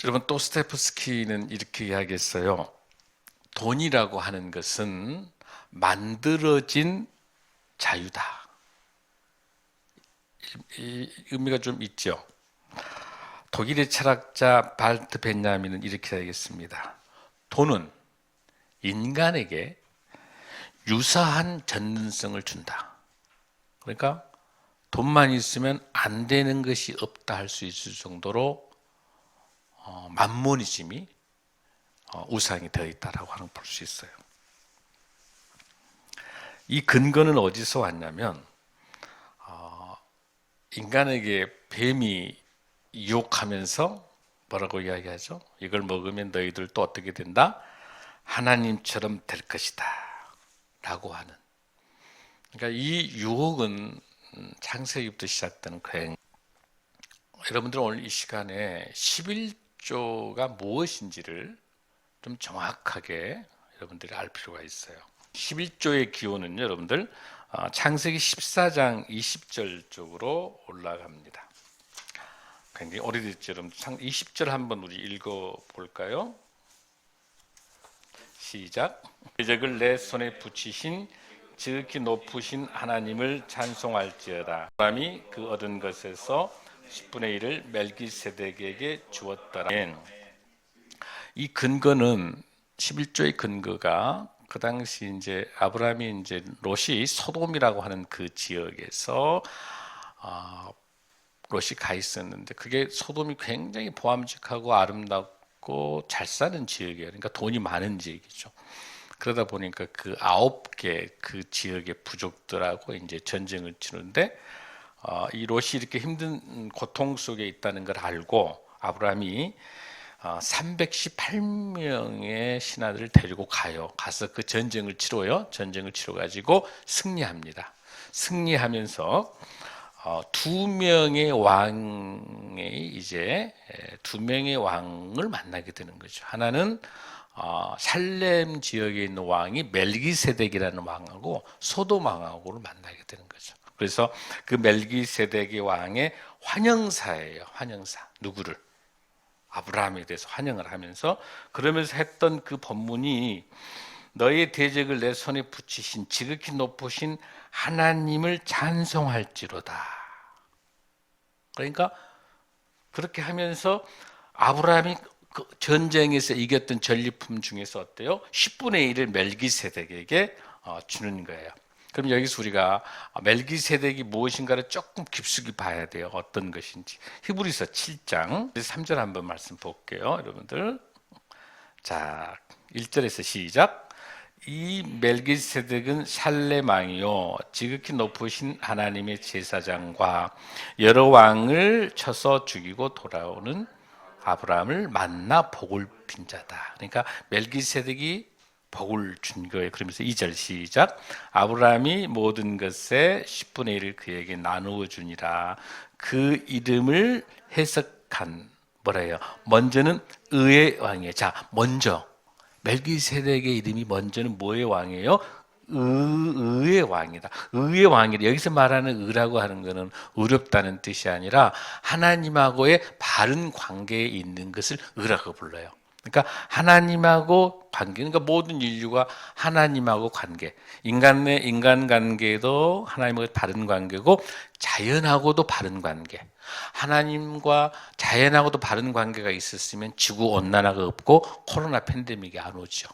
여러분, 도스토옙스키는 이렇게 이야기했어요. 돈이라고 하는 것은 만들어진 자유다. 이 의미가 좀 있죠. 독일의 철학자 발트 벤야민은 이렇게 이야기했습니다. 돈은 인간에게 유사한 전능성을 준다. 그러니까 돈만 있으면 안 되는 것이 없다 할 수 있을 정도로 만모니즘이 우상이 되어 있다라고 하는 걸 볼 수 있어요. 이 근거는 어디서 왔냐면 인간에게 뱀이 유혹하면서 뭐라고 이야기하죠? 이걸 먹으면 너희들도 어떻게 된다? 하나님처럼 될 것이다 라고 하는. 그러니까 이 유혹은 창세기부터 시작되는 거예요. 여러분들은 오늘 이 시간에 11조가 무엇인지를 좀 정확하게 여러분들이 알 필요가 있어요. 11조의 기호는요, 여러분들 창세기 14장 20절 쪽으로 올라갑니다. 굉장히 오래됐죠. 여러분 20절 한번 우리 읽어볼까요? 시작. 대적을 내 손에 붙이신 지극히 높으신 하나님을 찬송할지어다. 아브라함이 그 얻은 것에서 10분의 1을 멜기세덱에게 주었더라. 이 근거는 11조의 근거가 그 당시 이제 아브라함이 이제 롯이 소돔이라고 하는 그 지역에서 롯이 가 있었는데, 그게 소돔이 굉장히 보암직하고 아름답고 잘 사는 지역이에요. 그러니까 돈이 많은 지역이죠. 그러다 보니까 그 9개 그 지역의 부족들하고 이제 전쟁을 치는데, 이 롯이 이렇게 힘든 고통 속에 있다는 걸 알고 아브라함이 318명의 신하들을 데리고 가서 그 전쟁을 치러요. 전쟁을 치러 가지고 승리합니다. 승리하면서 두 명의 왕을 만나게 되는 거죠. 하나는 살렘 지역에 있는 왕이 멜기세덱이라는 왕하고 소돔 왕하고를 만나게 되는 거죠. 그래서 그 멜기세덱의 왕의 환영사예요. 환영사. 누구를? 아브라함에 대해서 환영을 하면서, 그러면서 했던 그 법문이 너의 대적을 내 손에 붙이신 지극히 높으신 하나님을 찬송할지로다. 그러니까 그렇게 하면서 아브라함이 그 전쟁에서 이겼던 전리품 중에서 어때요? 10분의 1을 멜기세덱에게 주는 거예요. 그럼 여기서 우리가 멜기세덱이 무엇인가를 조금 깊숙이 봐야 돼요. 어떤 것인지. 히브리서 7장 3절 한번 말씀 볼게요, 여러분들. 자, 1절에서 시작. 이 멜기세덱은 살렘 왕이요 지극히 높으신 하나님의 제사장과 여러 왕을 쳐서 죽이고 돌아오는 아브라함을 만나 복을 빈 자다. 그러니까 멜기세덱이 복을 준 거예요. 그러면서 2절 시작. 아브라함이 모든 것의 10분의 1을 그에게 나누어 주니라. 그 이름을 해석한 뭐래요? 먼저는 의의 왕이에요. 자, 먼저 멜기세덱의 이름이 먼저는 뭐의 왕이에요? 의의 왕이다. 의의 왕이다. 여기서 말하는 의라고 하는 것은 의롭다는 뜻이 아니라 하나님하고의 바른 관계에 있는 것을 의라고 불러요. 그러니까 하나님하고 관계, 그러니까 모든 인류가 하나님하고 관계, 인간 관계도 하나님하고 바른 관계고 자연하고도 바른 관계. 하나님과 자연하고도 바른 관계가 있었으면 지구 온난화가 없고 코로나 팬데믹이 안 오죠.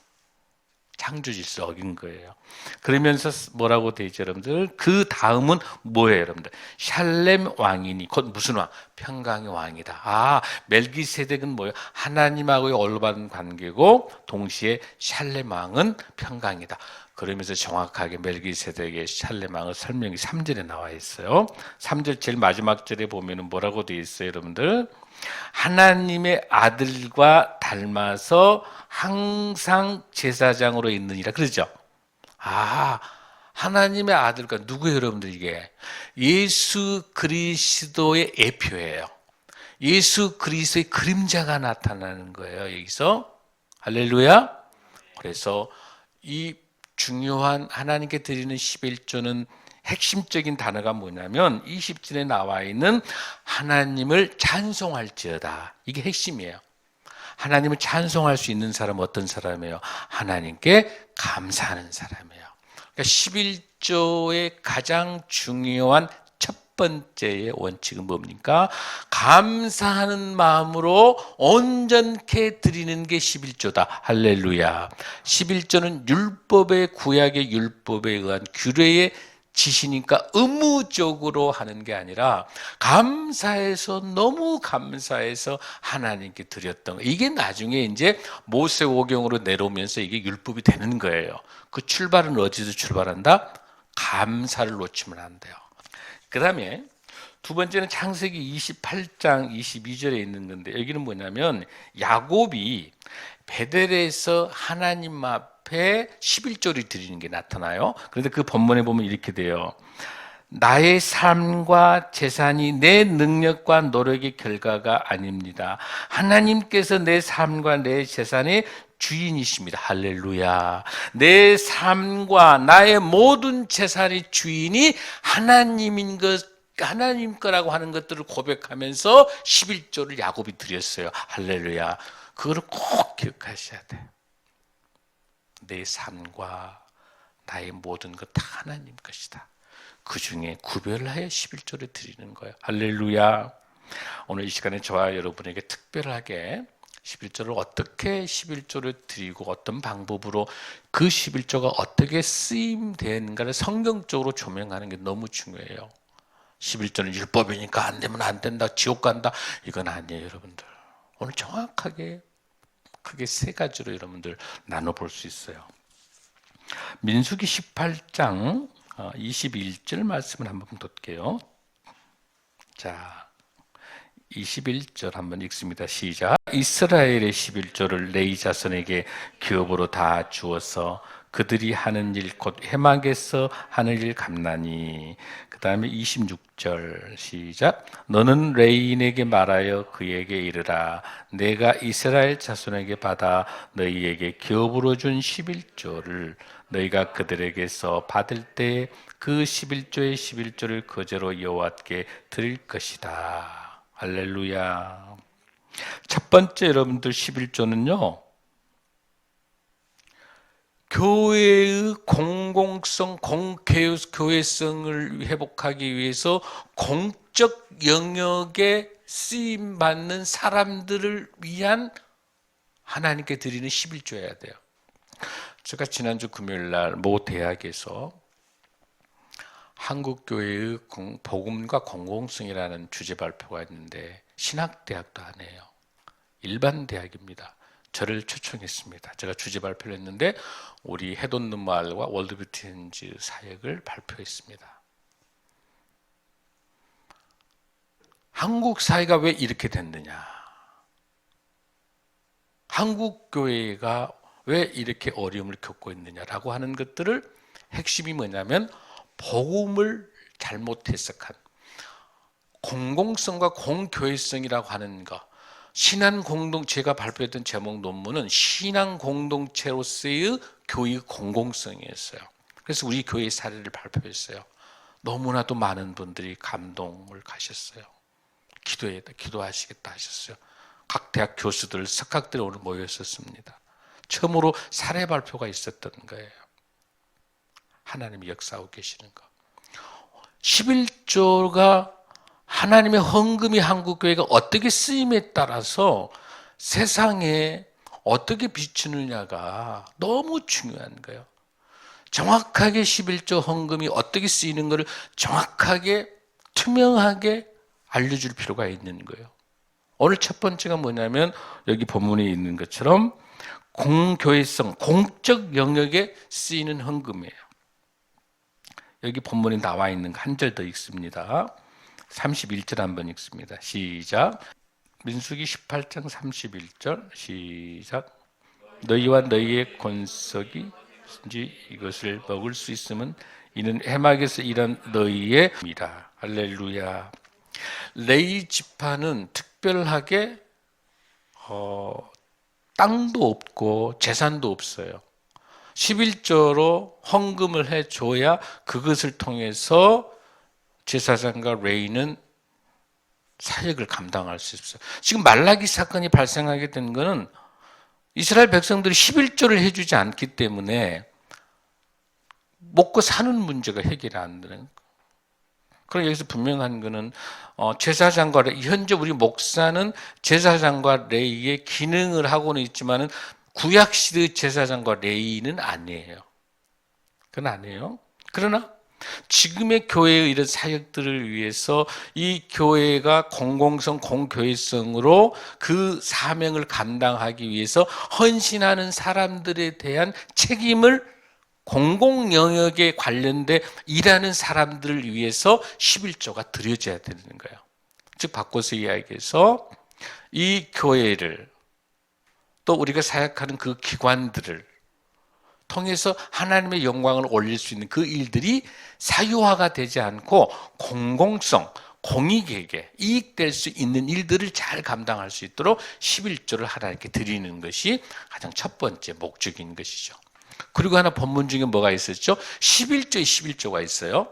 창조 질서 어긴 거예요. 그러면서 뭐라고 되죠, 여러분들? 그 다음은 뭐예요, 여러분들? 샬렘 왕이니 곧 무슨 왕? 평강의 왕이다. 멜기세덱은 뭐예요? 하나님하고의 올바른 관계고 동시에 샬렘 왕은 평강이다. 그러면서 정확하게 멜기세덱의 샬렘 왕의 설명이 3절에 나와 있어요. 3절 제일 마지막 절에 보면은 뭐라고 되어 있어요, 여러분들? 하나님의 아들과 닮아서 항상 제사장으로 있느니라. 그러죠? 하나님의 아들과 누구예요, 여러분들? 이게 예수 그리스도의 예표예요. 예수 그리스도의 그림자가 나타나는 거예요, 여기서. 할렐루야. 그래서 이 중요한 하나님께 드리는 11조는 핵심적인 단어가 뭐냐면 20절에 나와 있는 하나님을 찬송할지어다. 이게 핵심이에요. 하나님을 찬송할 수 있는 사람은 어떤 사람이에요? 하나님께 감사하는 사람이에요. 그러니까 11조의 가장 중요한 첫 번째의 원칙은 뭡니까? 감사하는 마음으로 온전케 드리는 게 11조다. 할렐루야. 11조는 율법의, 구약의 율법에 의한 규례의 지시니까 의무적으로 하는 게 아니라 감사해서, 너무 감사해서 하나님께 드렸던 거. 이게 나중에 이제 모세오경으로 내려오면서 이게 율법이 되는 거예요. 그 출발은 어디서 출발한다? 감사를 놓치면 안 돼요. 그 다음에 두 번째는 창세기 28장 22절에 있는 건데, 여기는 뭐냐면 야곱이 베델에서 하나님 앞에 11조를 드리는 게 나타나요. 그런데 그 본문에 보면 이렇게 돼요. 나의 삶과 재산이 내 능력과 노력의 결과가 아닙니다. 하나님께서 내 삶과 내 재산의 주인이십니다. 할렐루야. 내 삶과 나의 모든 재산의 주인이 하나님인 것, 하나님 거라고 하는 것들을 고백하면서 11조를 야곱이 드렸어요. 할렐루야. 그거를 꼭 기억하셔야 돼. 내 삶과 나의 모든 것 다 하나님 것이다. 그 중에 구별하여 11조를 드리는 거예요. 할렐루야. 오늘 이 시간에 저와 여러분에게 특별하게 11조를 어떻게 11조를 드리고 어떤 방법으로 그 11조가 어떻게 쓰임되는가를 성경적으로 조명하는 게 너무 중요해요. 11조는 율법이니까 안 되면 안 된다, 지옥 간다, 이건 아니에요. 여러분들 오늘 정확하게 크게 세 가지로 여러분들 나눠볼 수 있어요. 민수기 18장 21절 말씀을 한번 볼게요. 자, 21절 한번 읽습니다. 시작. 이스라엘의 11조를 레위 자손에게 기업으로 다 주어서 그들이 하는 일 곧 해막에서 하는 일 갚나니. 그 다음에 26절 시작. 너는 레위인에게 말하여 그에게 이르라. 내가 이스라엘 자손에게 받아 너희에게 기업으로 준 11조를 너희가 그들에게서 받을 때 그 11조의 11조를 거제로 여호와께 드릴 것이다. 할렐루야. 첫 번째 여러분들 11조는요. 교회의 공공성, 교회성을 회복하기 위해서 공적 영역에 쓰임받는 사람들을 위한 하나님께 드리는 11조여야 돼요. 제가 지난주 금요일 날 모 대학에서 한국교회의 복음과 공공성이라는 주제 발표가 있는데 신학대학도 아니에요. 일반 대학입니다. 저를 초청했습니다. 제가 주제 발표를 했는데 우리 해돈눈마을과 월드뷰티엔즈 사역을 발표했습니다. 한국 사회가 왜 이렇게 됐느냐? 한국 교회가 왜 이렇게 어려움을 겪고 있느냐라고 하는 것들을 핵심이 뭐냐면 복음을 잘못 해석한 공공성과 공교회성이라고 하는 것. 신앙 공동체가 발표했던 제목 논문은 신앙 공동체로서의 교회 공공성이었어요. 그래서 우리 교회 사례를 발표했어요. 너무나도 많은 분들이 감동을 가셨어요. 기도하시겠다 하셨어요. 각 대학 교수들, 석학들이 오늘 모였었습니다. 처음으로 사례 발표가 있었던 거예요. 하나님이 역사하고 계시는 거. 11조가 하나님의 헌금이 한국교회가 어떻게 쓰임에 따라서 세상에 어떻게 비추느냐가 너무 중요한 거예요. 정확하게 11조 헌금이 어떻게 쓰이는 것을 정확하게 투명하게 알려줄 필요가 있는 거예요. 오늘 첫 번째가 뭐냐면 여기 본문에 있는 것처럼 공교회성, 공적 영역에 쓰이는 헌금이에요. 여기 본문에 나와 있는 거 한 절 더 읽습니다. 31절 한번 읽습니다. 시작. 민수기 18장 31절 시작. 너희와 너희의 권속이 이것을 먹을 수 있으면 이는 해막에서 일한 너희의 입니다. 할렐루야. 레위 지파는 특별하게 땅도 없고 재산도 없어요. 11조로 헌금을 해줘야 그것을 통해서 제사장과 레위는 사역을 감당할 수 있어요. 지금 말라기 사건이 발생하게 된 것은 이스라엘 백성들이 11조를 해주지 않기 때문에 먹고 사는 문제가 해결이 안 되는 거예요. 그럼 여기서 분명한 거는 제사장과 현재 우리 목사는 제사장과 레위의 기능을 하고는 있지만은 구약 시대 제사장과 레위는 아니에요. 그건 아니에요. 그러나 지금의 교회의 이런 사역들을 위해서 이 교회가 공공성, 공교회성으로 그 사명을 감당하기 위해서 헌신하는 사람들에 대한 책임을 공공 영역에 관련돼 일하는 사람들을 위해서 11조가 드려져야 되는 거예요. 즉 바꿔서 이야기해서 이 교회를 또 우리가 사역하는 그 기관들을 통해서 하나님의 영광을 올릴 수 있는 그 일들이 사유화가 되지 않고 공공성, 공익에게 이익될 수 있는 일들을 잘 감당할 수 있도록 11조를 하나님께 드리는 것이 가장 첫 번째 목적인 것이죠. 그리고 하나 본문 중에 뭐가 있었죠? 11조에 11조가 있어요.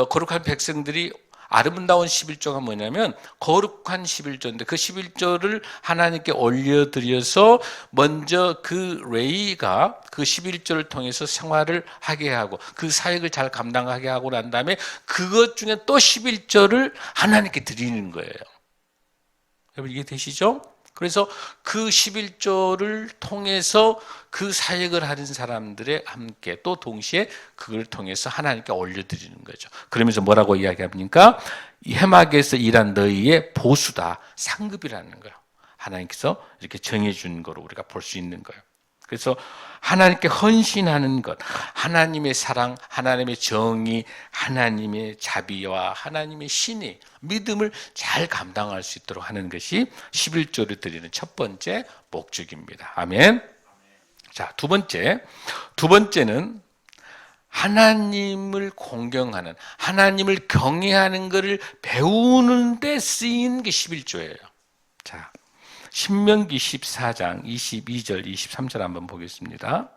거룩한 백성들이 아름다운 11조가 뭐냐면 거룩한 11조인데 그 11조를 하나님께 올려드려서 먼저 그 레위가 그 11조를 통해서 생활을 하게 하고 그 사역을 잘 감당하게 하고 난 다음에 그것 중에 또 11조를 하나님께 드리는 거예요. 여러분 이게 되시죠? 그래서 그 11조를 통해서 그 사역을 하는 사람들의 함께 또 동시에 그걸 통해서 하나님께 올려드리는 거죠. 그러면서 뭐라고 이야기합니까? 해막에서 일한 너희의 보수다, 상급이라는 거예요. 하나님께서 이렇게 정해준 거로 우리가 볼 수 있는 거예요. 그래서 하나님께 헌신하는 것, 하나님의 사랑, 하나님의 정의, 하나님의 자비와 하나님의 신의 믿음을 잘 감당할 수 있도록 하는 것이 11조를 드리는 첫 번째 목적입니다. 아멘. 자, 두 번째는 하나님을 공경하는, 하나님을 경외하는 것을 배우는 데 쓰인 게 11조예요. 자, 신명기 14장 22절 23절 한번 보겠습니다.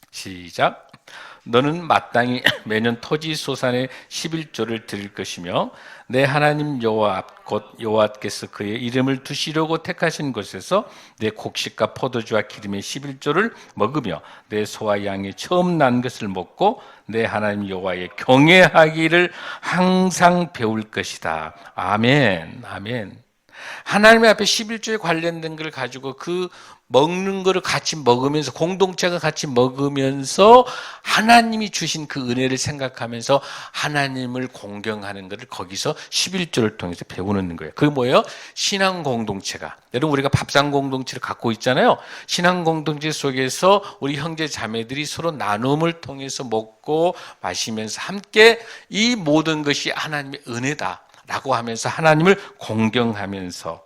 시작. 너는 마땅히 매년 토지 소산의 11조를 드릴 것이며 내 하나님 여호와 곧 여호와께서 그의 이름을 두시려고 택하신 곳에서 내 곡식과 포도주와 기름의 11조를 먹으며 내 소와 양의 처음 난 것을 먹고 내 하나님 여호와의 경외하기를 항상 배울 것이다. 아멘. 아멘. 하나님 앞에 11조에 관련된 걸 가지고 그 먹는 거를 같이 먹으면서 공동체가 같이 먹으면서 하나님이 주신 그 은혜를 생각하면서 하나님을 공경하는 것을 거기서 11조를 통해서 배우는 거예요. 그게 뭐예요? 신앙 공동체가. 여러분 우리가 밥상 공동체를 갖고 있잖아요. 신앙 공동체 속에서 우리 형제 자매들이 서로 나눔을 통해서 먹고 마시면서 함께 이 모든 것이 하나님의 은혜다 라고 하면서 하나님을 공경하면서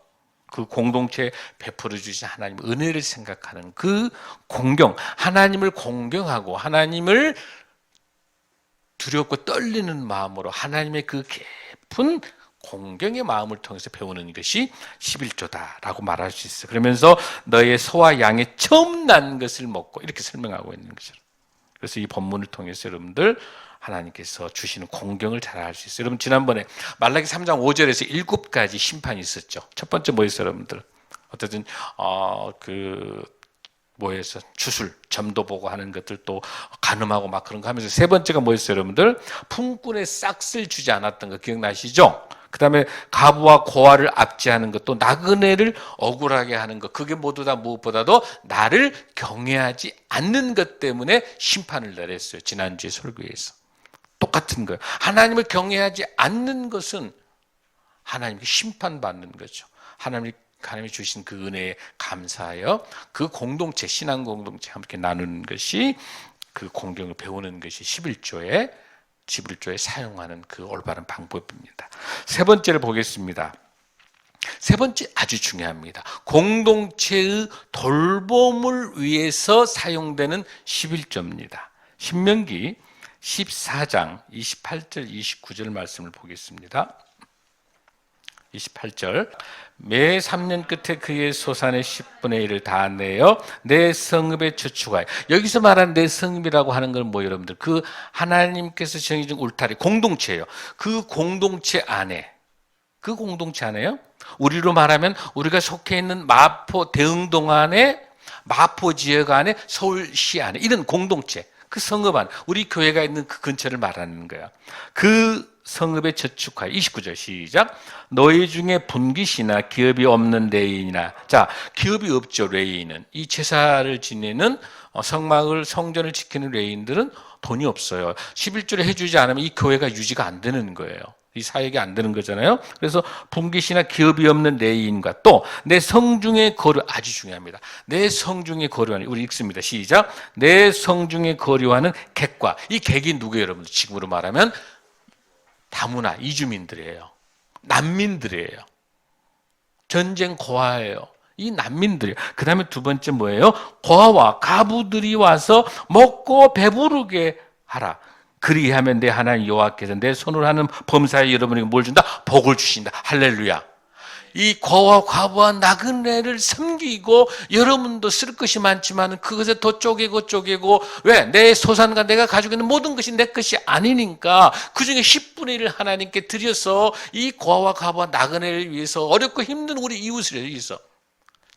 그 공동체에 베풀어 주신 하나님의 은혜를 생각하는 그 공경, 하나님을 공경하고 하나님을 두렵고 떨리는 마음으로 하나님의 그 깊은 공경의 마음을 통해서 배우는 것이 11조다라고 말할 수 있어요. 그러면서 너의 소와 양의 처음 난 것을 먹고 이렇게 설명하고 있는 거죠. 그래서 이 본문을 통해서 여러분들 하나님께서 주시는 공경을 잘 알 수 있어요. 여러분 지난번에 말라기 3장 5절에서 7가지 심판이 있었죠. 첫 번째 뭐였어요, 여러분들? 어쨌든 뭐였어? 주술, 점도 보고 하는 것들 또 간음하고 막 그런 거 하면서 세 번째가 뭐였어요, 여러분들? 품꾼의 싹을 주지 않았던 거 기억나시죠? 그 다음에 가부와 고아를 압제하는 것, 또 나그네를 억울하게 하는 것, 그게 모두 다 무엇보다도 나를 경외하지 않는 것 때문에 심판을 내렸어요. 지난주에 설교에서. 똑같은 거예요. 하나님을 경외하지 않는 것은 하나님께 심판받는 거죠. 하나님이 주신 그 은혜에 감사하여 그 공동체, 신앙 공동체 함께 나누는 것이 그 공경을 배우는 것이 11조에 사용하는 그 올바른 방법입니다. 세 번째를 보겠습니다. 세 번째 아주 중요합니다. 공동체의 돌봄을 위해서 사용되는 11조입니다. 신명기 14장 28절 29절 말씀을 보겠습니다. 28절. 매 3년 끝에 그의 소산의 10분의 1을 다 내어 내 성읍에 저축하여. 여기서 말하는 내 성읍이라고 하는 건 뭐 여러분들? 그 하나님께서 정해준 울타리, 공동체예요. 그 공동체 안에요. 우리로 말하면 우리가 속해 있는 마포 대흥동 안에, 마포 지역 안에, 서울시 안에, 이런 공동체, 그 성읍 안, 우리 교회가 있는 그 근처를 말하는 거야. 그 성읍에 저축하여. 29절 시작. 너희 중에 분깃이나 기업이 없는 레위인이나. 자, 기업이 없죠. 레위인은, 이 제사를 지내는, 성막을, 성전을 지키는 레위인들은 돈이 없어요. 11조를 해주지 않으면 이 교회가 유지가 안 되는 거예요. 이 사역이 안 되는 거잖아요. 그래서 분깃이나 기업이 없는 레위인과 또 내 성중에 거류, 아주 중요합니다. 내 성중에 거류하는, 우리 읽습니다. 시작. 내 성중에 거류하는 객과. 이 객이 누구예요, 여러분들? 지금으로 말하면 다문화 이주민들이에요. 난민들이에요. 전쟁 고아예요. 이 난민들이에요. 그 다음에 두 번째 뭐예요? 고아와 가부들이 와서 먹고 배부르게 하라. 그리하면 내 하나님 여호와께서 내 손으로 하는 범사에 여러분에게 뭘 준다? 복을 주신다. 할렐루야. 이 고아와 과부와 나그네를 섬기고, 여러분도 쓸 것이 많지만 그것에 더 쪼개고 왜? 내 소산과 내가 가지고 있는 모든 것이 내 것이 아니니까 그 중에 10분의 1을 하나님께 드려서 이 고아와 과부와 나그네를 위해서, 어렵고 힘든 우리 이웃을 위해서,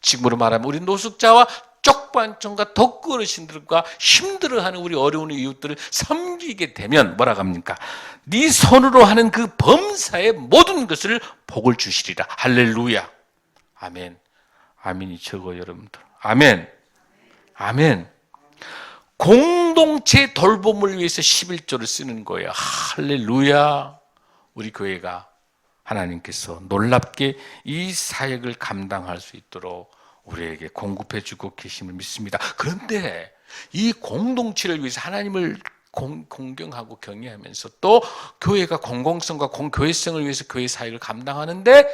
지금으로 말하면 우리 노숙자와 쪽반촌과 덕거르신들과 힘들어하는 우리 어려운 이웃들을 섬기게 되면 뭐라고 합니까? 네 손으로 하는 그 범사의 모든 것을 복을 주시리라. 할렐루야. 아멘. 아멘이 적어 여러분들. 아멘. 아멘. 공동체 돌봄을 위해서 11조를 쓰는 거예요. 할렐루야. 우리 교회가 하나님께서 놀랍게 이 사역을 감당할 수 있도록 우리에게 공급해 주고 계심을 믿습니다. 그런데 이 공동체를 위해서 하나님을 공경하고 경외하면서 또 교회가 공공성과 교회성을 위해서 교회 사역을 감당하는데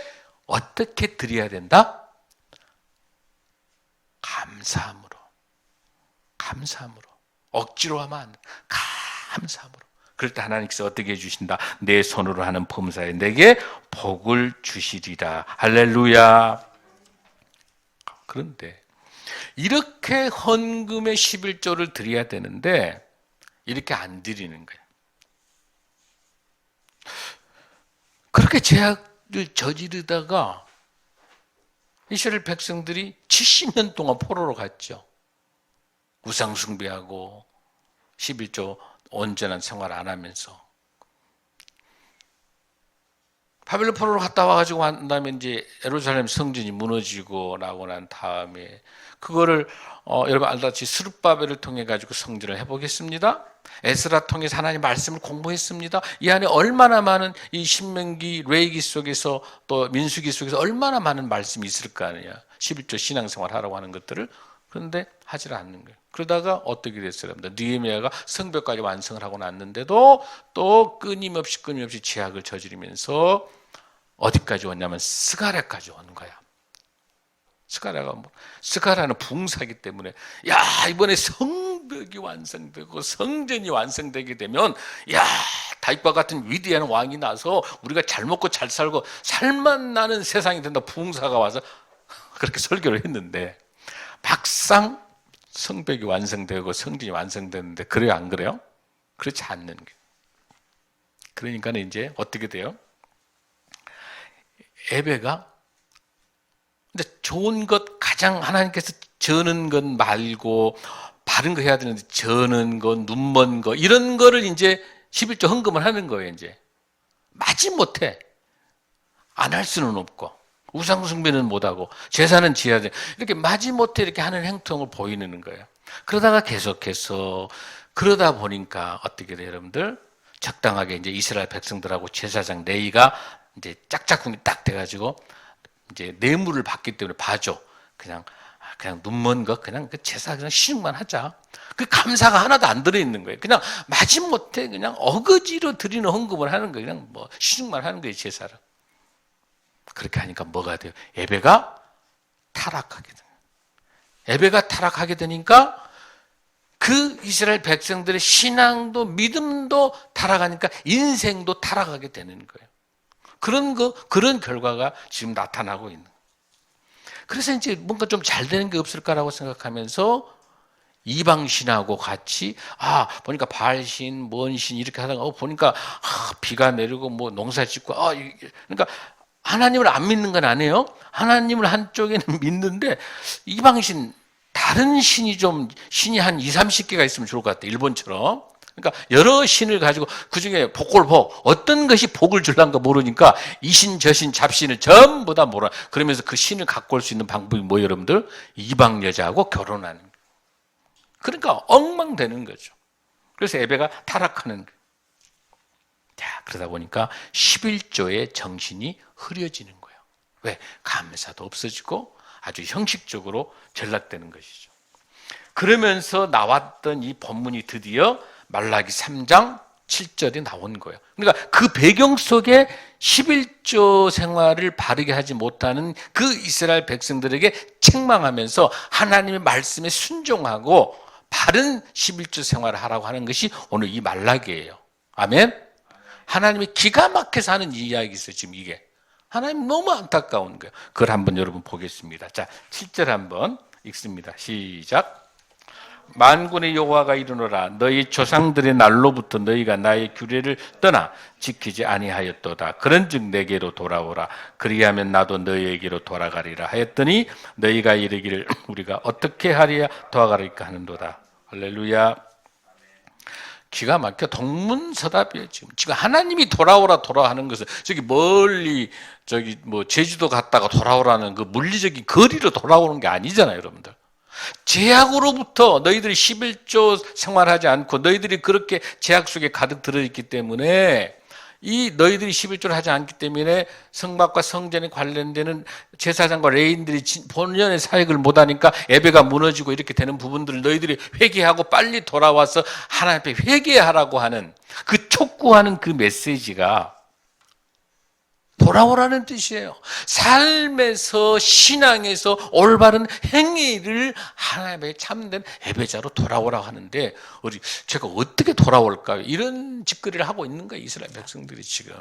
어떻게 드려야 된다? 감사함으로. 억지로 하면 안 돼. 감사함으로. 그럴 때 하나님께서 어떻게 해주신다? 내 손으로 하는 범사에 내게 복을 주시리라. 할렐루야. 그런데 이렇게 헌금의 11조를 드려야 되는데 이렇게 안 드리는 거예요. 그렇게 제약을 저지르다가 이스라엘 백성들이 70년 동안 포로로 갔죠. 우상 숭배하고 11조 온전한 생활 안 하면서. 바벨론 포로로 갔다 와가지고 난 다음에 이제 예루살렘 성전이 무너지고 나고 난 다음에 그거를 여러분 알다시피 스룹바벨을 통해 가지고 성전을 해보겠습니다. 에스라 통해서 하나님 말씀을 공부했습니다. 이 안에 얼마나 많은 이 신명기, 레위기 속에서 또 민수기 속에서 얼마나 많은 말씀이 있을 거 아니야. 11조 신앙생활 하라고 하는 것들을. 그런데 하질 않는 거예요. 그러다가 어떻게 됐어요? 느헤미야가 성벽까지 완성을 하고 났는데도 또 끊임없이 죄악을 저지르면서 어디까지 왔냐면 스가랴까지 오는 거야. 스가랴는 붕사기 때문에 이번에 성벽이 완성되고 성전이 완성되게 되면 다윗과 같은 위대한 왕이 나서 우리가 잘 먹고 잘 살고 살만 나는 세상이 된다. 붕사가 와서 그렇게 설교를 했는데 막상 성벽이 완성되고 성전이 완성되는데 그래요, 안 그래요? 그렇지 않는 게. 그러니까 이제 어떻게 돼요? 예배가 근데 좋은 것, 가장 하나님께서 저는 것 말고 바른 거 해야 되는데 저는 것, 눈먼 거 이런 거를 이제 11조 헌금을 하는 거예요. 이제 마지못해 안 할 수는 없고 우상 숭배는 못하고 제사는 지어야 돼. 이렇게 마지못해 이렇게 하는 행동을 보이는 거예요. 그러다가 계속해서 그러다 보니까 어떻게 돼요, 여러분들? 적당하게 이제 이스라엘 백성들하고 제사장 레위가 이제 짝짝꿍이 딱 돼가지고 이제 뇌물을 받기 때문에 봐줘. 그냥 눈먼 거 그냥 그 제사 그냥 시중만 하자. 그 감사가 하나도 안 들어 있는 거예요. 그냥 마지못해 그냥 어거지로 드리는 헌금을 하는 거예요. 그냥 뭐 시중만 하는 거예요, 제사를. 그렇게 하니까 뭐가 돼요? 예배가 타락하게 돼요. 예배가 타락하게 되니까 그 이스라엘 백성들의 신앙도 믿음도 타락하니까 인생도 타락하게 되는 거예요. 그런 결과가 지금 나타나고 있는 거예요. 그래서 이제 뭔가 좀 잘 되는 게 없을까라고 생각하면서 이방신하고 같이 보니까 바알신, 뭔신 이렇게 하다가 보니까 비가 내리고 뭐 농사 짓고 그러니까 하나님을 안 믿는 건 아니에요. 하나님을 한쪽에는 믿는데 이방신 다른 신이 한 2, 30개가 있으면 좋을 것 같아요. 일본처럼. 그러니까 여러 신을 가지고 그중에 복골복 어떤 것이 복을 줄란가 모르니까 이신 저신 잡신을 전부 다 몰아. 그러면서 그 신을 갖고 올 수 있는 방법이 뭐예요, 여러분들? 이방 여자하고 결혼하는 거예요. 그러니까 엉망되는 거죠. 그래서 에베가 타락하는 거예요. 자, 그러다 보니까 11조의 정신이 흐려지는 거예요. 왜? 감사도 없어지고 아주 형식적으로 전락되는 것이죠. 그러면서 나왔던 이 본문이 드디어 말라기 3장 7절이 나온 거예요. 그러니까 그 배경 속에 11조 생활을 바르게 하지 못하는 그 이스라엘 백성들에게 책망하면서 하나님의 말씀에 순종하고 바른 11조 생활을 하라고 하는 것이 오늘 이 말라기예요. 아멘? 하나님이 기가 막혀서 하는 이야기 있어요. 지금 이게. 하나님 너무 안타까운 거예요. 그걸 한번 여러분 보겠습니다. 자, 7절 한번 읽습니다. 시작. 만군의 여호와가 이르노라 너희 조상들의 날로부터 너희가 나의 규례를 떠나 지키지 아니하였도다. 그런즉 내게로 돌아오라. 그리하면 나도 너희에게로 돌아가리라 하였더니 너희가 이르기를 우리가 어떻게 하리야 도와가리까 하는도다. 할렐루야. 기가 막혀 동문서답이에요. 지금 하나님이 돌아오라 하는 것은 저기 멀리 뭐 제주도 갔다가 돌아오라는 그 물리적인 거리로 돌아오는 게 아니잖아요, 여러분들. 제약으로부터 너희들이 11조 생활하지 않고 너희들이 그렇게 제약 속에 가득 들어있기 때문에 이 너희들이 11조를 하지 않기 때문에 성막과 성전에 관련되는 제사장과 레인들이 본연의 사역을 못하니까 예배가 무너지고 이렇게 되는 부분들을 너희들이 회개하고 빨리 돌아와서 하나님 앞에 회개하라고 하는 그 촉구하는 그 메시지가 돌아오라는 뜻이에요. 삶에서 신앙에서 올바른 행위를 하나님의 참된 예배자로 돌아오라고 하는데 제가 어떻게 돌아올까요? 이런 짓거리를 하고 있는 거예요. 이스라엘 백성들이 지금.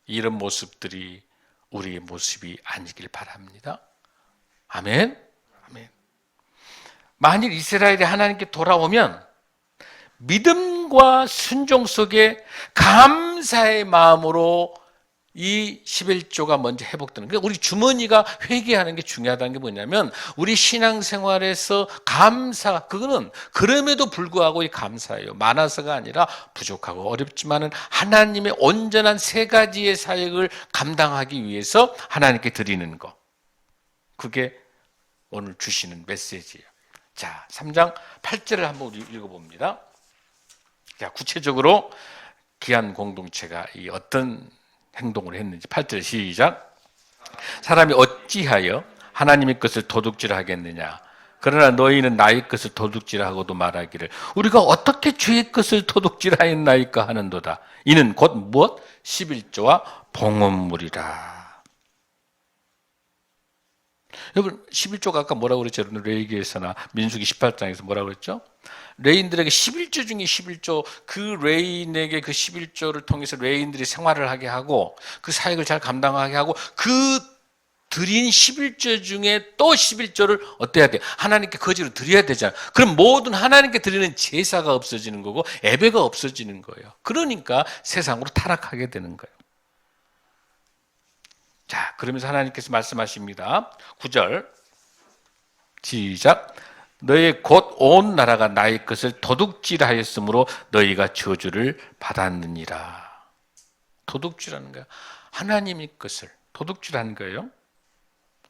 이런 모습들이 우리의 모습이 아니길 바랍니다. 아멘. 아멘. 만일 이스라엘이 하나님께 돌아오면 믿음과 순종 속에 감사의 마음으로 이 11조가 먼저 회복되는 거예요. 우리 주머니가 회개하는 게 중요하다는 게 뭐냐면 우리 신앙생활에서 그거는 그럼에도 불구하고 이 감사예요. 많아서가 아니라 부족하고 어렵지만은 하나님의 온전한 세 가지의 사역을 감당하기 위해서 하나님께 드리는 거. 그게 오늘 주시는 메시지예요. 자, 3장 8절을 한번 읽어봅니다. 자, 구체적으로 귀한 공동체가 이 어떤 행동을 했는지 8절 시작. 사람이 어찌하여 하나님의 것을 도둑질하겠느냐. 그러나 너희는 나의 것을 도둑질하고도 말하기를 우리가 어떻게 주의 것을 도둑질하였나이까 하는도다. 이는 곧 무엇? 11조와 봉헌물이라. 여러분 11조가 아까 뭐라고 그랬죠? 레위기에서나 민수기 18장에서 뭐라고 그랬죠? 레인들에게 11조 중에 11조, 그 레인에게 그 11조를 통해서 레인들이 생활을 하게 하고 그 사역을 잘 감당하게 하고 그 드린 11조 중에 또 11조를 어때야 돼? 하나님께 거지로 드려야 되잖아. 그럼 모든 하나님께 드리는 제사가 없어지는 거고 예배가 없어지는 거예요. 그러니까 세상으로 타락하게 되는 거예요. 자, 그러면서 하나님께서 말씀하십니다. 9절 시작. 너의 곧 온 나라가 나의 것을 도둑질하였으므로 너희가 저주를 받았느니라. 도둑질하는 거야. 하나님의 것을 도둑질하는 거예요.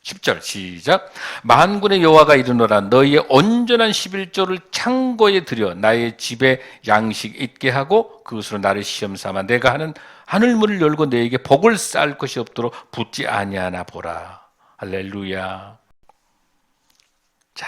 10절 시작. 만군의 여호와가 이르노라 너희의 온전한 11조를 창고에 들여 나의 집에 양식 있게 하고 그것으로 나를 시험 삼아 내가 하는 하늘문을 열고 너에게 복을 쌓을 것이 없도록 붙지 아니하나 보라. 할렐루야. 자,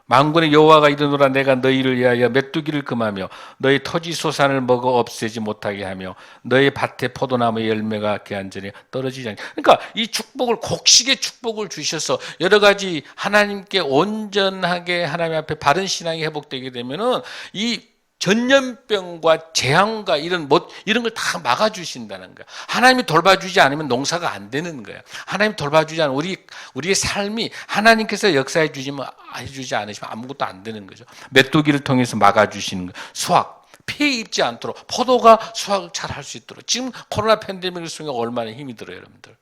만군의 여호와가 이르노라 내가 너희를 위하여 메뚜기를 금하며 너희 토지 소산을 먹어 없애지 못하게 하며 너희 밭에 포도나무의 열매가 개한전에 떨어지지 않게. 그러니까 이 축복을 곡식의 축복을 주셔서 여러 가지 하나님께 온전하게 하나님 앞에 바른 신앙이 회복되게 되면은 이 전염병과 재앙과 이런 걸 다 막아주신다는 거야. 하나님이 돌봐주지 않으면 농사가 안 되는 거야. 하나님이 돌봐주지 않으면 우리의 삶이 하나님께서 역사해 주지 않으시면 아무것도 안 되는 거죠. 메뚜기를 통해서 막아주시는 거야. 수확. 피해 입지 않도록 포도가 수확을 잘 할 수 있도록. 지금 코로나 팬데믹을 속에 얼마나 힘이 들어요, 여러분들.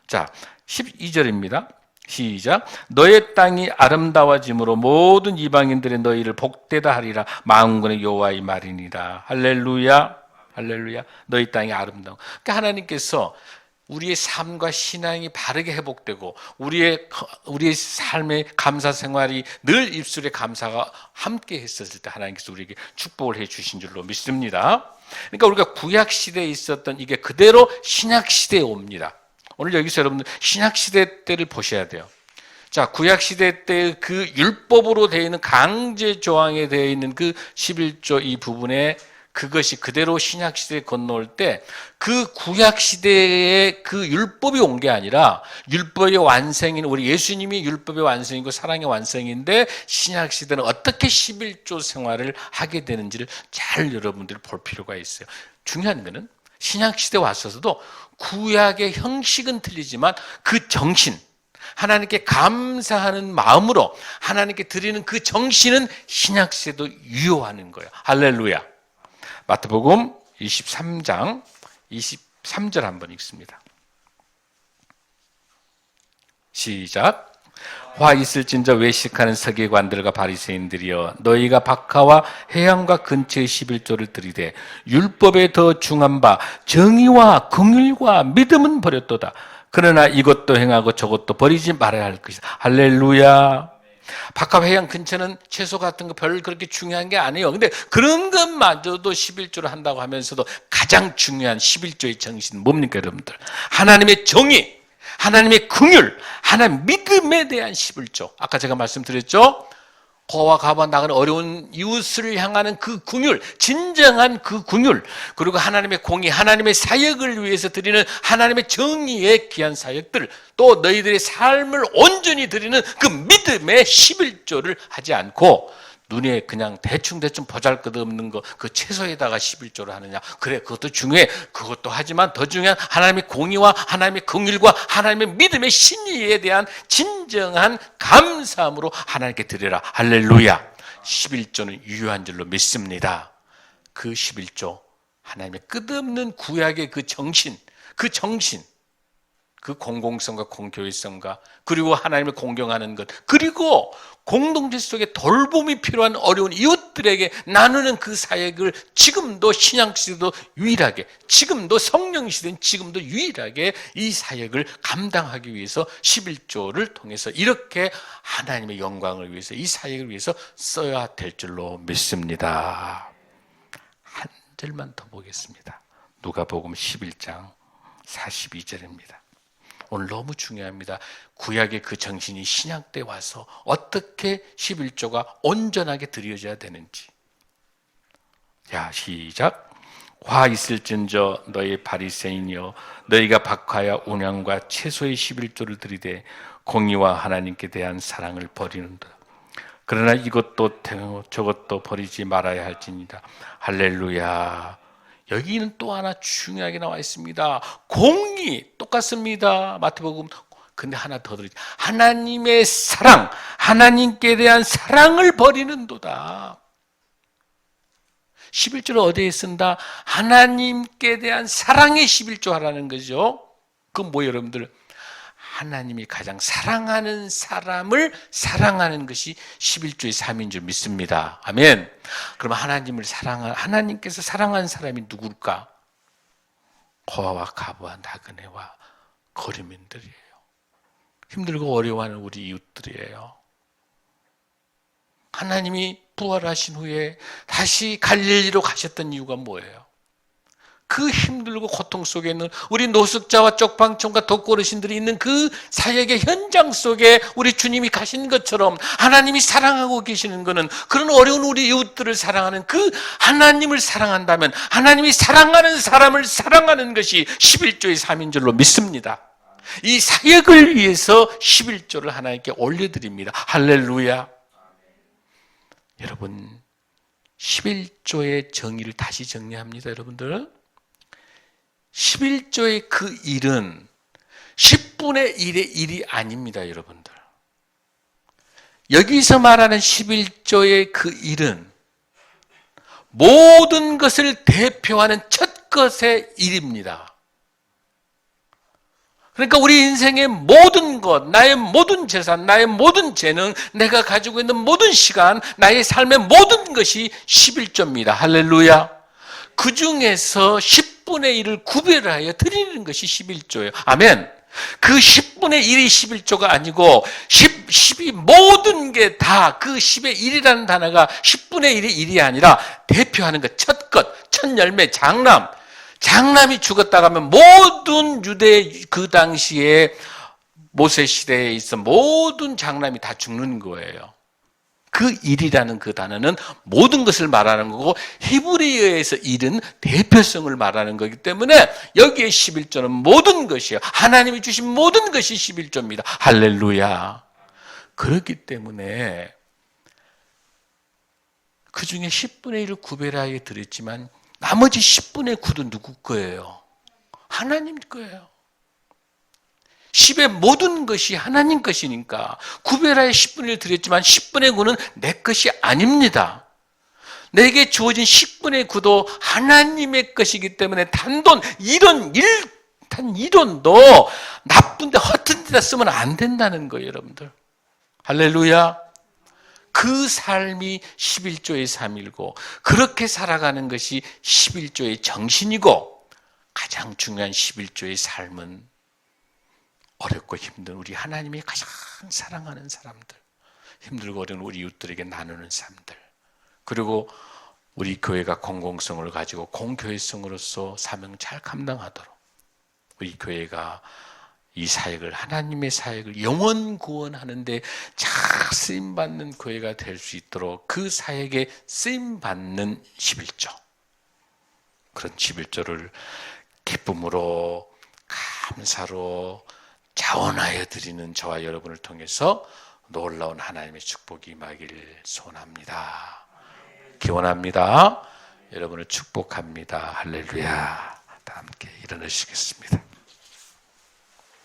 자, 12절입니다. 시작. 너의 땅이 아름다워짐으로 모든 이방인들의 너희를 복되다 하리라. 만군의 여호와의 말이니라. 할렐루야. 할렐루야. 너희 땅이 아름다워. 그러니까 하나님께서 우리의 삶과 신앙이 바르게 회복되고 우리의 삶의 감사 생활이 늘 입술에 감사가 함께 했었을 때 하나님께서 우리에게 축복을 해 주신 줄로 믿습니다. 그러니까 우리가 구약 시대에 있었던 이게 그대로 신약 시대에 옵니다. 오늘 여기서 여러분들 신약 시대 때를 보셔야 돼요. 자, 구약 시대 때 그 율법으로 되어 있는 강제 조항에 되어 있는 그 11조 이 부분에 그것이 그대로 신약 시대에 건너올 때 그 구약 시대에 그 율법이 온 게 아니라 율법의 완성인 우리 예수님이 율법의 완성이고 사랑의 완성인데 신약 시대는 어떻게 11조 생활을 하게 되는지를 잘 여러분들이 볼 필요가 있어요. 중요한 거는 신약 시대 왔어서도 구약의 형식은 틀리지만 그 정신, 하나님께 감사하는 마음으로 하나님께 드리는 그 정신은 신약 시대도 유효하는 거예요. 할렐루야. 마태복음 23장 23절 한번 읽습니다. 시작. 화 있을진저 외식하는 서기관들과 바리새인들이여 너희가 박하와 해양과 근처의 11조를 들이되 율법에 더 중한 바 정의와 긍휼과 믿음은 버렸도다. 그러나 이것도 행하고 저것도 버리지 말아야 할 것이다. 할렐루야. 박하 해양 근처는 채소 같은 거 별 그렇게 중요한 게 아니에요. 근데 그런 것마저도 11조를 한다고 하면서도 가장 중요한 11조의 정신은 뭡니까, 여러분들? 하나님의 정의, 하나님의 긍휼, 하나님 믿음에 대한 11조. 아까 제가 말씀드렸죠? 고와 가와 나가는 어려운 이웃을 향하는 그 긍휼, 진정한 그 긍휼, 그리고 하나님의 공의, 하나님의 사역을 위해서 드리는 하나님의 정의의 귀한 사역들, 또 너희들의 삶을 온전히 드리는 그 믿음의 11조를 하지 않고 눈에 그냥 대충 보잘것없는 거 그 채소에다가 11조를 하느냐. 그래, 그것도 중요해. 그것도 하지만 더 중요한 하나님의 공의와 하나님의 긍휼과 하나님의 믿음의 신의에 대한 진정한 감사함으로 하나님께 드리라. 할렐루야. 11조는 유효한 줄로 믿습니다. 그 11조 하나님의 끝없는 구약의 그 정신, 그 공공성과 공교회성과 그리고 하나님을 공경하는 것, 그리고 공동체 속에 돌봄이 필요한 어려운 이웃들에게 나누는 그 사역을 지금도 신약시대도 유일하게, 지금도 성령시대는 지금도 유일하게 이 사역을 감당하기 위해서 11조를 통해서 이렇게 하나님의 영광을 위해서 이 사역을 위해서 써야 될 줄로 믿습니다. 한 절만 더 보겠습니다. 누가복음 11장 42절입니다. 오늘 너무 중요합니다. 구약의 그 정신이 신약 때 와서 어떻게 11조가 온전하게 드려져야 되는지. 자, 시작. 화 있을진저 너희 바리새인이여 너희가 박하야 운양과 채소의 11조를 들이되 공의와 하나님께 대한 사랑을 버리는다. 그러나 이것도 저것도 버리지 말아야 할지니라. 할렐루야. 여기는 또 하나 중요하게 나와 있습니다. 공의 똑같습니다. 마태복음. 근데 하나 더 들으죠. 하나님의 사랑, 하나님께 대한 사랑을 버리는도다. 11조를 어디에 쓴다? 하나님께 대한 사랑의 11조 하라는 거죠. 그건 뭐예요, 여러분들? 하나님이 가장 사랑하는 사람을 사랑하는 것이 11조의 3인 줄 믿습니다. 아멘. 그럼 하나님께서 사랑하는 사람이 누굴까? 고아와 가부와 나그네와 거류민들이에요. 힘들고 어려워하는 우리 이웃들이에요. 하나님이 부활하신 후에 다시 갈릴리로 가셨던 이유가 뭐예요? 그 힘들고 고통 속에 있는 우리 노숙자와 쪽방촌과 독거르신들이 있는 그 사역의 현장 속에 우리 주님이 가신 것처럼 하나님이 사랑하고 계시는 것은 그런 어려운 우리 이웃들을 사랑하는 그 하나님을 사랑한다면 하나님이 사랑하는 사람을 사랑하는 것이 11조의 3인줄로 믿습니다. 이 사역을 위해서 11조를 하나님께 올려드립니다. 할렐루야. 여러분, 11조의 정의를 다시 정리합니다, 여러분들. 11조의 그 일은 10분의 1의 일이 아닙니다, 여러분들. 여기서 말하는 11조의 그 일은 모든 것을 대표하는 첫 것의 일입니다. 그러니까 우리 인생의 모든 것, 나의 모든 재산, 나의 모든 재능, 내가 가지고 있는 모든 시간, 나의 삶의 모든 것이 11조입니다. 할렐루야. 그 중에서 10분의 1을 구별하여 드리는 것이 11조예요. 아멘. 그 10분의 1이 11조가 아니고 10이 모든 게 다 그 10의 1이라는 단어가 10분의 1이 1이 아니라 대표하는 것, 첫 것, 첫 열매, 장남. 장남이 죽었다고 하면 모든 유대 그 당시에 모세 시대에 있어 모든 장남이 다 죽는 거예요. 그 일이라는 그 단어는 모든 것을 말하는 거고 히브리어에서 일은 대표성을 말하는 거기 때문에 여기에 11조는 모든 것이에요. 하나님이 주신 모든 것이 11조입니다. 할렐루야. 그렇기 때문에 그 중에 10분의 1을 구별하여 드렸지만 나머지 10분의 9도 누구 거예요? 하나님 거예요. 10의 모든 것이 하나님 것이니까 구별하여 10분의 1을 드렸지만 10분의 9는 내 것이 아닙니다. 내게 주어진 10분의 9도 하나님의 것이기 때문에 단돈 1원도 나쁜데 허튼 데다 쓰면 안 된다는 거예요, 여러분들. 할렐루야. 그 삶이 11조의 삶이고 그렇게 살아가는 것이 11조의 정신이고 가장 중요한 11조의 삶은 어렵고 힘든 우리 하나님이 가장 사랑하는 사람들, 힘들고 어려운 우리 이웃들에게 나누는 삶들, 그리고 우리 교회가 공공성을 가지고 공교회성으로서 사명 잘 감당하도록 우리 교회가 이 사역을, 하나님의 사역을 영원 구원하는데 잘 쓰임받는 교회가 될 수 있도록 그 사역에 쓰임받는 11조, 그런 11조를 기쁨으로 감사로 자원하여 드리는 저와 여러분을 통해서 놀라운 하나님의 축복이 임하기를 소원합니다. 기원합니다. 여러분을 축복합니다. 할렐루야. 다 함께 일어나시겠습니다.